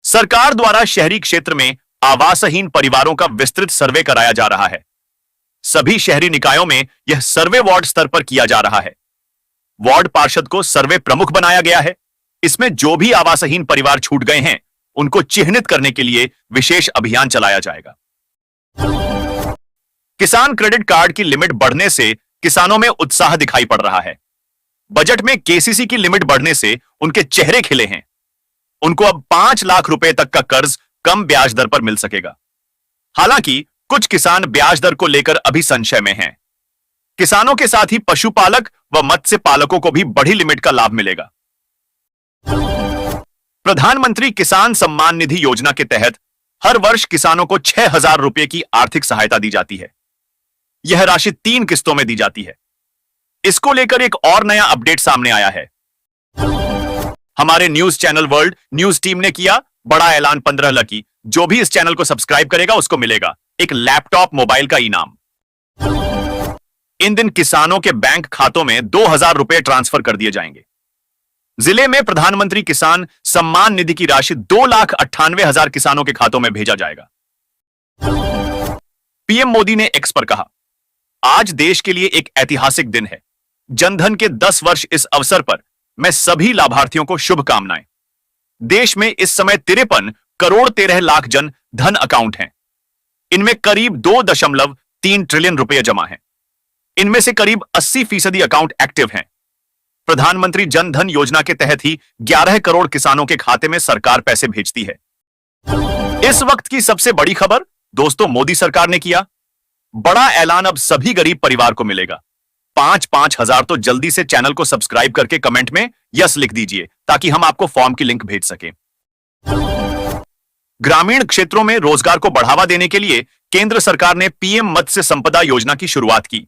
सरकार द्वारा शहरी क्षेत्र में आवासहीन परिवारों का विस्तृत सर्वे कराया जा रहा है। सभी शहरी निकायों में यह सर्वे वार्ड स्तर पर किया जा रहा है। वार्ड पार्षद को सर्वे प्रमुख बनाया गया है। इसमें जो भी आवासहीन परिवार छूट गए हैं, उनको चिन्हित करने के लिए विशेष अभियान चलाया जाएगा। किसान क्रेडिट कार्ड की लिमिट बढ़ने से किसानों में उत्साह दिखाई पड़ रहा है। बजट में केसीसी की लिमिट बढ़ने से उनके चेहरे खिले हैं। उनको अब 5 लाख रुपए तक का कर्ज कम ब्याज दर पर मिल सकेगा। हालांकि कुछ किसान ब्याज दर को लेकर अभी संशय में हैं। किसानों के साथ ही पशुपालक व मत्स्य पालकों को भी बड़ी लिमिट का लाभ मिलेगा। प्रधानमंत्री किसान सम्मान निधि योजना के तहत हर वर्ष किसानों को 6,000 रुपए की आर्थिक सहायता दी जाती है। यह राशि 3 किस्तों में दी जाती है। इसको लेकर एक और नया अपडेट सामने आया है। हमारे news channel world news team ने किया बड़ा ऐलान। 15 लकी जो भी इस चैनल को सब्सक्राइब करेगा उसको मिलेगा एक लैपटॉप मोबाइल का इनाम। इन दिन किसानों के बैंक खातों में 2,000 रुपए ट्रांसफर कर दिए जाएंगे। जिले में प्रधानमंत्री किसान सम्मान निधि की राशि 2,98,000 किसानों के खातों में भेजा जाएगा। पीएम मोदी ने एक्स पर कहा, आज देश के लिए एक ऐतिहासिक दिन है। जनधन के 10 वर्ष। इस अवसर पर मैं सभी लाभार्थियों को शुभकामनाएं। देश में इस समय 53 करोड़ 13 लाख जन धन अकाउंट हैं। इनमें करीब 2.3 ट्रिलियन रुपए जमा हैं। इनमें से करीब 80% अकाउंट एक्टिव हैं। प्रधानमंत्री जन धन योजना के तहत ही 11 करोड़ किसानों के खाते में सरकार पैसे भेजती है। इस वक्त की सबसे बड़ी खबर दोस्तों, मोदी सरकार ने किया बड़ा ऐलान। अब सभी गरीब परिवार को मिलेगा 5-5 हजार। तो जल्दी से चैनल को सब्सक्राइब करके कमेंट में यस लिख दीजिए ताकि हम आपको फॉर्म की लिंक भेज सकें। ग्रामीण क्षेत्रों में रोजगार को बढ़ावा देने के लिए केंद्र सरकार ने पीएम मत्स्य संपदा योजना की शुरुआत की।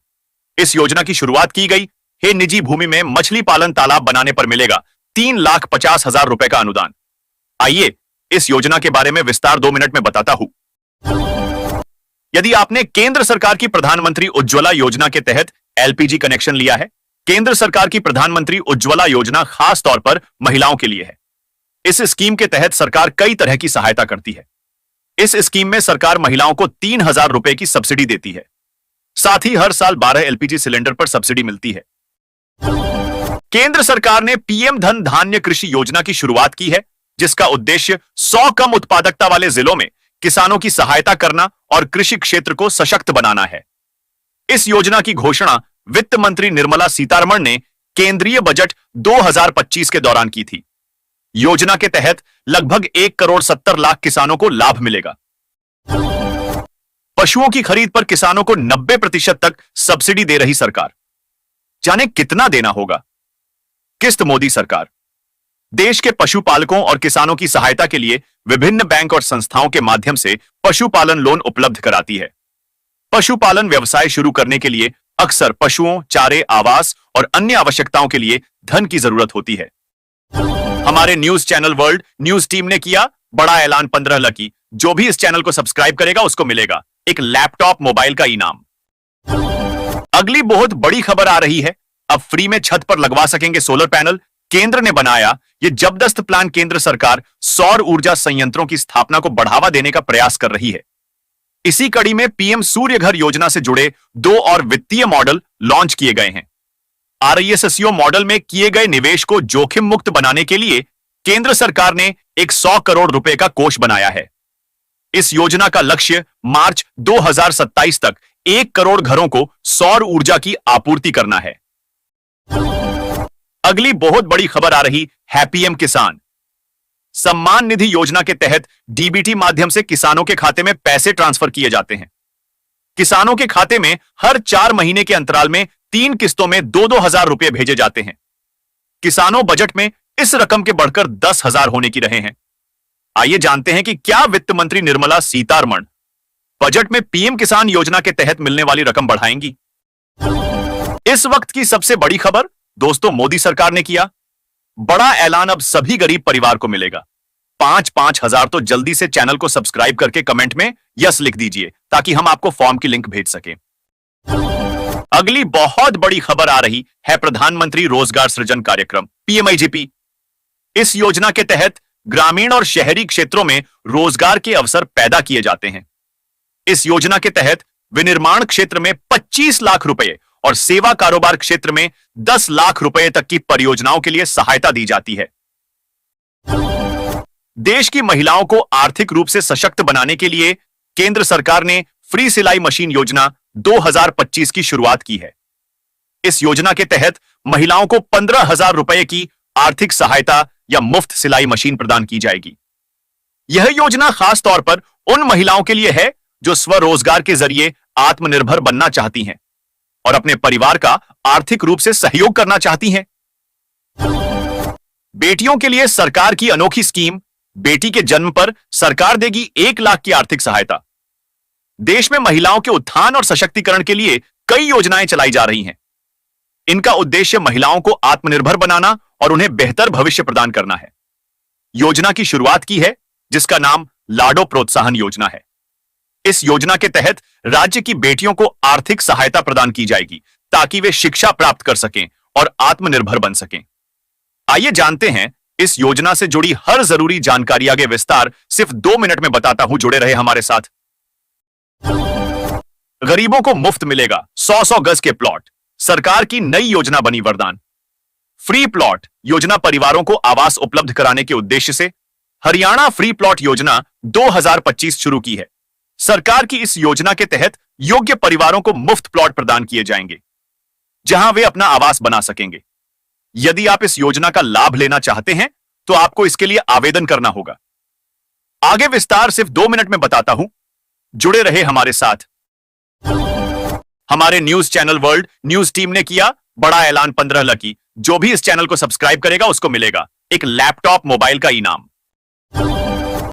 इस योजना की शुरुआत की गई है निजी भूमि में मछली पालन तालाब बनाने पर मिलेगा 3,50,000 रुपए का अनुदान। आइए इस योजना के बारे में विस्तार 2 मिनट में बताता हूं। यदि आपने केंद्र सरकार की प्रधानमंत्री उज्ज्वला योजना के तहत एलपीजी कनेक्शन लिया है, केंद्र सरकार की प्रधानमंत्री उज्ज्वला योजना खास तौर पर महिलाओं के लिए है। इस स्कीम के तहत सरकार कई तरह की सहायता करती है। इस स्कीम में सरकार महिलाओं को 3,000 रुपए की सब्सिडी देती है। साथ ही हर साल 12 एलपीजी सिलेंडर पर सब्सिडी मिलती है। केंद्र सरकार ने पीएम धन धान्य कृषि योजना की शुरुआत की है, जिसका उद्देश्य 100 कम उत्पादकता वाले जिलों में किसानों की सहायता करना और कृषि क्षेत्र को सशक्त बनाना है। इस योजना की घोषणा वित्त मंत्री निर्मला सीतारमण ने केंद्रीय बजट 2025 के दौरान की थी। योजना के तहत लगभग 1 करोड़ 70 लाख किसानों को लाभ मिलेगा। पशुओं की खरीद पर किसानों को 90% तक सब्सिडी दे रही सरकार। जाने कितना देना होगा? किस्त मोदी सरकार देश के पशुपालकों और किसानों की सहायता के लिए विभिन्न बैंक और संस्थाओं के माध्यम से पशुपालन लोन उपलब्ध कराती है। पशुपालन व्यवसाय शुरू करने के लिए अक्सर पशुओं, चारे, आवास और अन्य आवश्यकताओं के लिए धन की जरूरत होती है। हमारे news channel world news team ने किया बड़ा ऐलान। 15 लकी जो भी इस चैनल को सब्सक्राइब करेगा उसको मिलेगा एक लैपटॉप मोबाइल का इनाम। अगली बहुत बड़ी खबर आ रही है। अब फ्री में छत पर लगवा सकेंगे सोलर पैनल। केंद्र ने बनाया ये जबरदस्त प्लान। केंद्र सरकार सौर ऊर्जा संयंत्रों की स्थापना को बढ़ावा देने का प्रयास कर रही है। इसी कड़ी में पीएम सूर्य घर योजना से जुड़े 2 और वित्तीय मॉडल लॉन्च किए गए हैं। आरईएसएसईओ मॉडल में किए गए निवेश को जोखिम मुक्त बनाने के लिए केंद्र सरकार ने एक 100 करोड़ रुपए का कोष बनाया है। इस योजना का लक्ष्य मार्च 2027 तक 1 करोड़ घरों को सौर ऊर्जा की आपूर्ति करना है। अगली बहुत बड़ी खबर आ रही है। पीएम किसान सम्मान निधि योजना के तहत डीबीटी माध्यम से किसानों के खाते में पैसे ट्रांसफर किए जाते हैं। किसानों के खाते में हर 4 महीने के अंतराल में 3 किस्तों में 2-2 हजार रुपए भेजे जाते हैं। किसानों बजट में इस रकम के बढ़कर 10,000 होने की रहे हैं। आइए जानते हैं कि क्या वित्त मंत्री निर्मला सीतारमण बजट में पीएम किसान योजना के तहत मिलने वाली रकम बढ़ाएंगी। इस वक्त की सबसे बड़ी खबर दोस्तों, मोदी सरकार ने किया बड़ा ऐलान। अब सभी गरीब परिवार को मिलेगा 5-5 हजार। तो जल्दी से चैनल को सब्सक्राइब करके कमेंट में यस लिख दीजिए ताकि हम आपको फॉर्म की लिंक भेज सकें। अगली बहुत बड़ी खबर आ रही है। प्रधानमंत्री रोजगार सृजन कार्यक्रम पीएमआईजीपी। इस योजना के तहत ग्रामीण और शहरी क्षेत्रों में रोजगार के अवसर पैदा किए जाते हैं। इस योजना के तहत विनिर्माण क्षेत्र में 25 लाख रुपए और सेवा कारोबार क्षेत्र में 10 लाख रुपए तक की परियोजनाओं के लिए सहायता दी जाती है। देश की महिलाओं को आर्थिक रूप से सशक्त बनाने के लिए केंद्र सरकार ने फ्री सिलाई मशीन योजना 2025 की शुरुआत की है। इस योजना के तहत महिलाओं को 15,000 रुपए की आर्थिक सहायता या मुफ्त सिलाई मशीन प्रदान की जाएगी। यह योजना खास तौर पर उन महिलाओं के लिए है जो स्वरोजगार के जरिए आत्मनिर्भर बनना चाहती हैं और अपने परिवार का आर्थिक रूप से सहयोग करना चाहती हैं। बेटियों के लिए सरकार की अनोखी स्कीम, बेटी के जन्म पर सरकार देगी 1 लाख की आर्थिक सहायता। देश में महिलाओं के उत्थान और सशक्तिकरण के लिए कई योजनाएं चलाई जा रही हैं। इनका उद्देश्य महिलाओं को आत्मनिर्भर बनाना और उन्हें बेहतर भविष्य प्रदान करना है। योजना की शुरुआत की है जिसका नाम लाडो प्रोत्साहन योजना है। इस योजना के तहत राज्य की बेटियों को आर्थिक सहायता प्रदान की जाएगी ताकि वे शिक्षा प्राप्त कर सकें और आत्मनिर्भर बन सकें। आइए जानते हैं इस योजना से जुड़ी हर जरूरी जानकारी। आगे विस्तार सिर्फ 2 मिनट में बताता हूं, जुड़े रहे हमारे साथ। गरीबों को मुफ्त मिलेगा 100-100 गज के प्लॉट, सरकार की नई योजना बनी वरदान। फ्री प्लॉट योजना परिवारों को आवास उपलब्ध कराने के उद्देश्य से हरियाणा फ्री प्लॉट योजना 2025 शुरू की है। सरकार की इस योजना के तहत योग्य परिवारों को मुफ्त प्लॉट प्रदान किए जाएंगे जहां वे अपना आवास बना सकेंगे। यदि आप इस योजना का लाभ लेना चाहते हैं तो आपको इसके लिए आवेदन करना होगा। आगे विस्तार सिर्फ 2 मिनट में बताता हूं, जुड़े रहे हमारे साथ। हमारे news channel world news team ने किया बड़ा ऐलान। 15 लकी जो भी इस चैनल को सब्सक्राइब करेगा उसको मिलेगा एक लैपटॉप मोबाइल का इनाम।